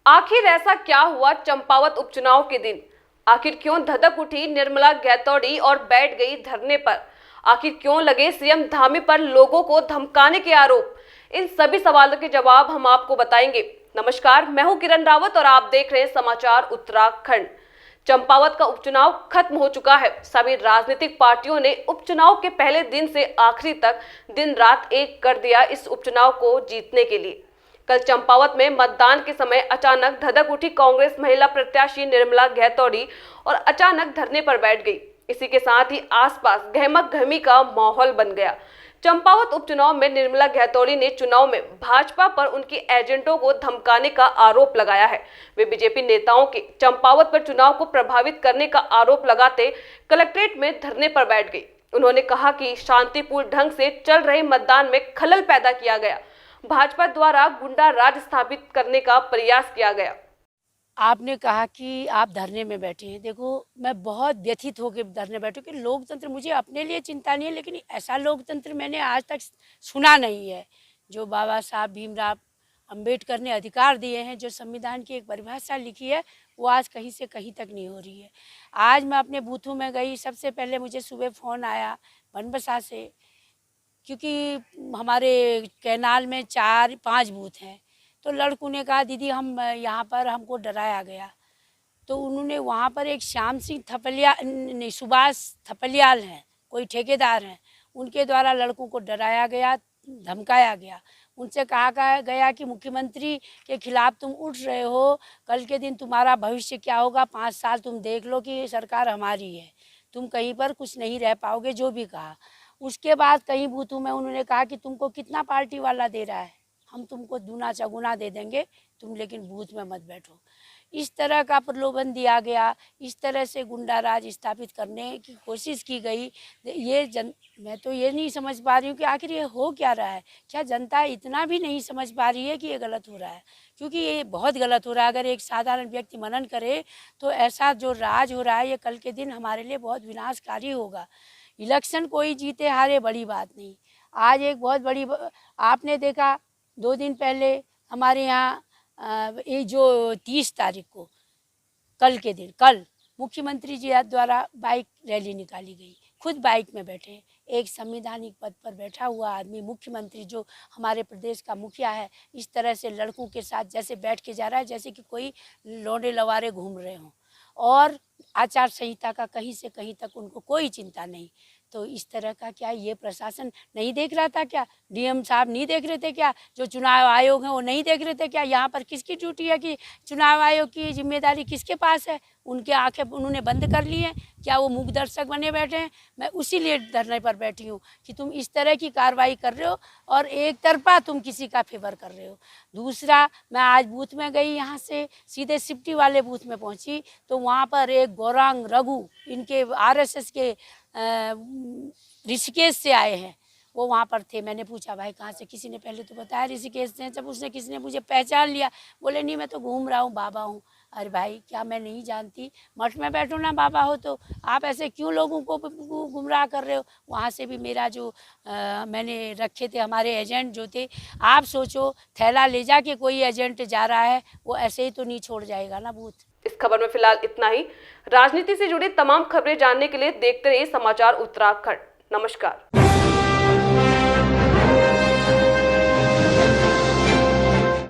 आखिर ऐसा क्या हुआ चंपावत उपचुनाव के दिन? आखिर क्यों धधक उठी निर्मला गैतोड़ी और बैठ गई धरने पर? आखिर क्यों लगे सीएम धामी पर लोगों को धमकाने के आरोप? इन सभी सवालों के जवाब हम आपको बताएंगे। नमस्कार, मैं हूं किरण रावत और आप देख रहे हैं समाचार उत्तराखंड। चंपावत का उपचुनाव खत्म हो चुका है। सभी राजनीतिक पार्टियों ने उपचुनाव के पहले दिन से आखिरी तक दिन रात एक कर दिया इस उपचुनाव को जीतने के लिए। कल चंपावत में मतदान के समय अचानक धधक उठी कांग्रेस महिला प्रत्याशी निर्मला गैतोड़ी और अचानक धरने पर बैठ गई। इसी के साथ ही आसपास गहमा गहमी का माहौल बन गया। चंपावत उपचुनाव में निर्मला गैतोड़ी ने चुनाव में भाजपा पर उनके एजेंटों को धमकाने का आरोप लगाया है। वे बीजेपी नेताओं के चंपावत पर चुनाव को प्रभावित करने का आरोप लगाते कलेक्ट्रेट में धरने पर बैठ गई। उन्होंने कहा कि शांतिपूर्ण ढंग से चल रहे मतदान में खलल पैदा किया गया। भाजपा द्वारा गुंडा राज स्थापित करने का प्रयास किया गया। आपने कहा कि आप धरने में बैठे हैं। देखो, मैं बहुत व्यथित होकर धरने बैठे कि लोकतंत्र, मुझे अपने लिए चिंता नहीं है, लेकिन ऐसा लोकतंत्र मैंने आज तक सुना नहीं है। जो बाबा साहब भीमराव अंबेडकर ने अधिकार दिए हैं, जो संविधान की एक परिभाषा लिखी है, वो आज कहीं से कहीं तक नहीं हो रही है। आज मैं अपने बूथों में गई, सबसे पहले मुझे सुबह फ़ोन आया बनबसा से, क्योंकि हमारे कैनाल में 4-5 बूथ हैं। तो लड़कों ने कहा दीदी हम यहाँ पर हमको डराया गया। तो उन्होंने वहाँ पर एक श्याम सिंह थपलिया नहीं, सुभाष थपलियाल हैं, कोई ठेकेदार हैं, उनके द्वारा लड़कों को डराया गया, धमकाया गया। उनसे कहा गया कि मुख्यमंत्री के खिलाफ तुम उठ रहे हो, कल के दिन तुम्हारा भविष्य क्या होगा, 5 साल तुम देख लो कि सरकार हमारी है, तुम कहीं पर कुछ नहीं रह पाओगे, जो भी कहा। उसके बाद कई बूथों में उन्होंने कहा कि तुमको कितना पार्टी वाला दे रहा है, हम तुमको दूना चौगुना दे देंगे, तुम लेकिन बूथ में मत बैठो। इस तरह का प्रलोभन दिया गया, इस तरह से गुंडा राज स्थापित करने की कोशिश की गई। मैं तो ये नहीं समझ पा रही हूँ कि आखिर ये हो क्या रहा है। क्या जनता इतना भी नहीं समझ पा रही है कि ये गलत हो रहा है? क्योंकि ये बहुत गलत हो रहा है। अगर एक साधारण व्यक्ति मनन करे तो ऐसा जो राज हो रहा है, ये कल के दिन हमारे लिए बहुत विनाशकारी होगा। इलेक्शन कोई जीते हारे बड़ी बात नहीं। आज एक बहुत बड़ी आपने देखा 2 दिन पहले हमारे यहाँ ये जो 30 तारीख को कल मुख्यमंत्री जी द्वारा बाइक रैली निकाली गई। खुद बाइक में बैठे एक संवैधानिक पद पर बैठा हुआ आदमी, मुख्यमंत्री जो हमारे प्रदेश का मुखिया है, इस तरह से लड़कों के साथ जैसे बैठ के जा रहा है, जैसे कि कोई लौंडे लवारे घूम रहे हों, और आचार संहिता का कहीं से कहीं तक उनको कोई चिंता नहीं। तो इस तरह का क्या ये प्रशासन नहीं देख रहा था क्या? डीएम साहब नहीं देख रहे थे क्या? जो चुनाव आयोग है वो नहीं देख रहे थे क्या? यहाँ पर किसकी ड्यूटी है कि चुनाव आयोग की जिम्मेदारी किसके पास है? उनके आंखें उन्होंने बंद कर ली हैं क्या? वो मूक दर्शक बने बैठे हैं? मैं उसी लिए धरने पर बैठी हूँ कि तुम इस तरह की कार्रवाई कर रहे हो और एक तरफा तुम किसी का फेवर कर रहे हो। दूसरा, मैं आज बूथ में गई, यहाँ से सीधे सिप्टी वाले बूथ में पहुँची तो वहाँ पर एक गौरांग रघु, इनके RSS के ऋषिकेश से आए हैं, वो वहाँ पर थे। मैंने पूछा भाई कहाँ से? किसी ने पहले तो बताया ऋषिकेश से। जब किसी ने मुझे पहचान लिया, बोले नहीं मैं तो घूम रहा हूँ, बाबा हूँ। अरे भाई क्या मैं नहीं जानती? मठ में बैठो ना बाबा हो तो, आप ऐसे क्यों लोगों को गुमराह कर रहे हो? वहाँ से भी मेरा जो मैंने रखे थे हमारे एजेंट जो थे, आप सोचो थैला ले जा के कोई एजेंट जा रहा है, वो ऐसे ही तो नहीं छोड़ जाएगा ना बूथ। इस खबर में फिलहाल इतना ही। राजनीति से जुड़ी तमाम खबरें जानने के लिए देखते रहिए समाचार उत्तराखंड। नमस्कार।